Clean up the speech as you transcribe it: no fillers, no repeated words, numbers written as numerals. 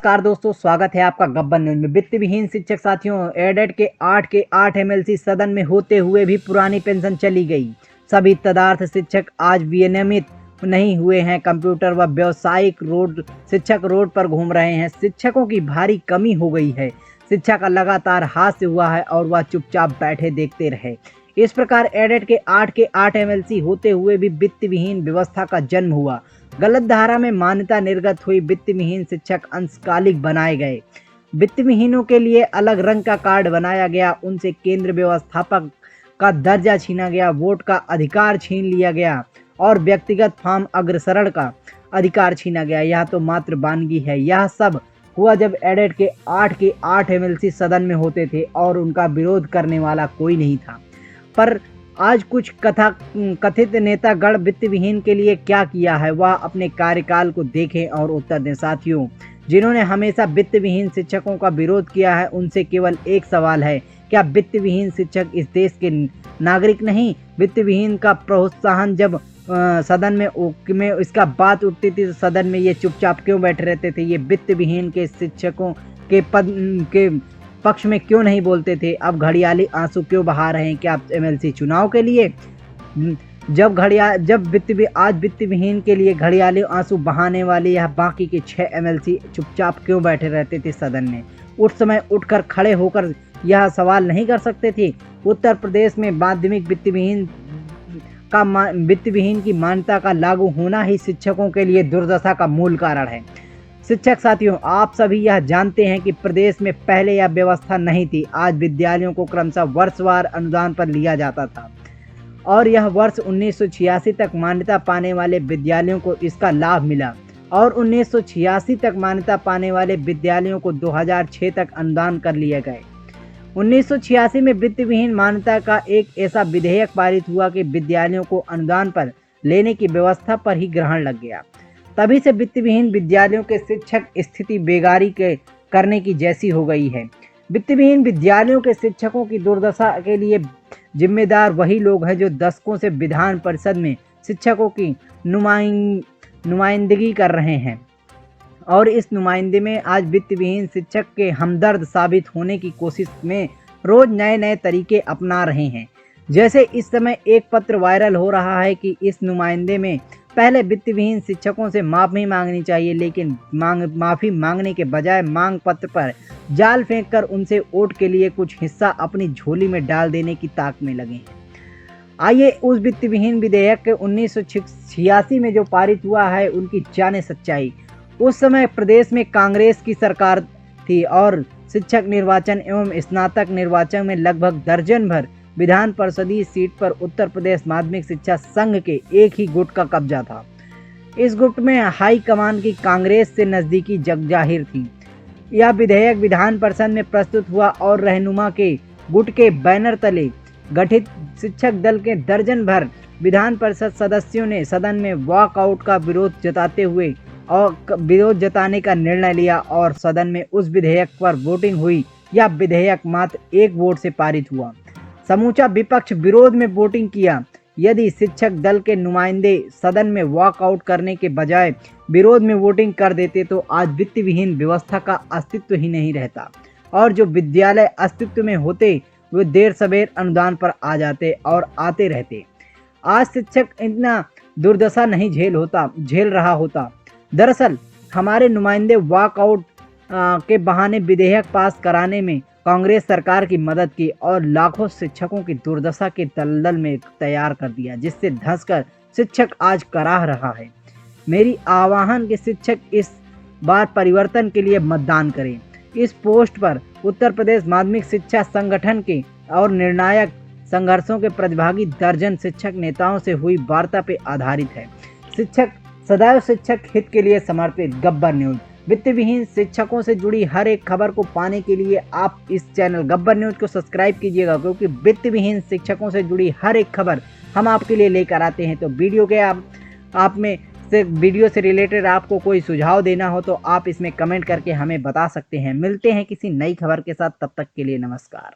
नमस्कार दोस्तों, स्वागत है आपका गब्बर न्यूज में। वित्त विहीन शिक्षक साथियों, एडेड के 8 एमएलसी सदन में होते हुए भी पुरानी पेंशन चली गई। सभी तदर्थ शिक्षक आज विनियमित नहीं हुए हैं। कंप्यूटर व व्यावसायिक शिक्षक रोड पर घूम रहे हैं। शिक्षकों की भारी कमी हो गई है। शिक्षा का लगातार हास्य हुआ है और वह चुपचाप बैठे देखते रहे। इस प्रकार एडेड के 8 एमएलसी होते हुए भी वित्त विहीन व्यवस्था का जन्म हुआ। गलत धारा में मान्यता निर्गत हुई। वित्त विहीन शिक्षक अंशकालिक बनाए गए। वित्त विहीनों के लिए अलग रंग का कार्ड बनाया गया। उनसे केंद्र व्यवस्थापक का दर्जा छीना गया, वोट का अधिकार छीन लिया गया और व्यक्तिगत फॉर्म अग्रसरण का अधिकार छीना गया। यह तो मात्र वानगी है। यह सब हुआ जब एडेड के 8 एमएलसी सदन में होते थे और उनका विरोध करने वाला कोई नहीं था। पर आज कुछ कथित नेतागण वित्त विहीन के लिए क्या किया है, वह अपने कार्यकाल को देखें और उत्तर दें। साथियों, जिन्होंने हमेशा वित्त विहीन शिक्षकों का विरोध किया है, उनसे केवल एक सवाल है, क्या वित्त विहीन शिक्षक इस देश के नागरिक नहीं? वित्त विहीन का प्रोत्साहन जब सदन में इसका बात उठती थी तो सदन में ये चुपचाप क्यों बैठे रहते थे? ये वित्त विहीन के शिक्षकों के पद के पक्ष में क्यों नहीं बोलते थे? अब घड़ियाली आंसू क्यों बहा रहे हैं? क्या एमएलसी चुनाव के लिए? आज वित्त विहीन के लिए घड़ियाली आंसू बहाने वाले यह बाकी के 6 एमएलसी चुपचाप क्यों बैठे रहते थे सदन में? उस समय उठकर खड़े होकर यह सवाल नहीं कर सकते थे? उत्तर प्रदेश में माध्यमिक वित्त विहीन की मान्यता का लागू होना ही शिक्षकों के लिए दुर्दशा का मूल कारण है। शिक्षक साथियों, आप सभी यह जानते हैं कि प्रदेश में पहले यह व्यवस्था नहीं थी। आज विद्यालयों को क्रमशः वर्षवार अनुदान पर लिया जाता था और यह वर्ष 1986 तक मान्यता पाने वाले विद्यालयों को इसका लाभ मिला और 1986 तक मान्यता पाने वाले विद्यालयों को 2006 तक अनुदान कर लिए गए। 1986 में वित्त विहीन मान्यता का एक ऐसा विधेयक पारित हुआ कि विद्यालयों को अनुदान पर लेने की व्यवस्था पर ही ग्रहण लग गया। तभी से वित्त विहीन विद्यालयों के शिक्षक स्थिति बेगारी के करने की जैसी हो गई है। वित्त विहीन विद्यालयों के शिक्षकों की दुर्दशा के लिए जिम्मेदार वही लोग हैं जो दशकों से विधान परिषद में शिक्षकों की नुमाइंदगी कर रहे हैं और इस नुमाइंदे में आज वित्त विहीन शिक्षक के हमदर्द साबित होने की कोशिश में रोज नए तरीके अपना रहे हैं। जैसे इस समय एक पत्र वायरल हो रहा है कि इस नुमाइंदे में पहले वित्त विहीन शिक्षकों से माफ़ी मांगनी चाहिए, लेकिन माफ़ी मांगने के बजाय मांग पत्र पर जाल फेंककर उनसे वोट के लिए कुछ हिस्सा अपनी झोली में डाल देने की ताक में लगे हैं। आइए उस वित्त विहीन विधेयक के 1986 में जो पारित हुआ है उनकी जाने सच्चाई। उस समय प्रदेश में कांग्रेस की सरकार थी और शिक्षक निर्वाचन एवं स्नातक निर्वाचन में लगभग दर्जन भर विधान परिषदीय सीट पर उत्तर प्रदेश माध्यमिक शिक्षा संघ के एक ही गुट का कब्जा था। इस गुट में हाई कमान की कांग्रेस से नजदीकी जग जाहिर थी। यह विधेयक विधान परिषद में प्रस्तुत हुआ और रहनुमा के गुट के बैनर तले गठित शिक्षक दल के दर्जन भर विधान परिषद सदस्यों ने सदन में वॉकआउट का विरोध जताने का निर्णय लिया और सदन में उस विधेयक पर वोटिंग हुई। यह विधेयक मात्र एक वोट से पारित हुआ। समूचा विपक्ष विरोध में वोटिंग किया। यदि शिक्षक दल के नुमाइंदे सदन में वॉकआउट करने के बजाय विरोध में वोटिंग कर देते तो आज वित्त विहीन व्यवस्था का अस्तित्व ही नहीं रहता और जो विद्यालय अस्तित्व में होते वे देर सवेर अनुदान पर आ जाते और आते रहते। आज शिक्षक इतना दुर्दशा नहीं झेल रहा होता। दरअसल हमारे नुमाइंदे वॉकआउट के बहाने विधेयक पास कराने में कांग्रेस सरकार की मदद की और लाखों शिक्षकों की दुर्दशा के दलदल में तैयार कर दिया, जिससे धंसकर शिक्षक आज कराह रहा है। मेरी आह्वान के शिक्षक इस बार परिवर्तन के लिए मतदान करें। इस पोस्ट पर उत्तर प्रदेश माध्यमिक शिक्षा संगठन के और निर्णायक संघर्षों के प्रतिभागी दर्जन शिक्षक नेताओं से हुई वार्ता पे आधारित है। शिक्षक सदैव शिक्षक हित के लिए समर्पित गब्बर न्यूज। वित्त विहीन शिक्षकों से जुड़ी हर एक खबर को पाने के लिए आप इस चैनल गब्बर न्यूज को सब्सक्राइब कीजिएगा, क्योंकि वित्त विहीन शिक्षकों से जुड़ी हर एक खबर हम आपके लिए लेकर आते हैं। तो वीडियो से रिलेटेड आपको कोई सुझाव देना हो तो आप इसमें कमेंट करके हमें बता सकते हैं। मिलते हैं किसी नई खबर के साथ, तब तक के लिए नमस्कार।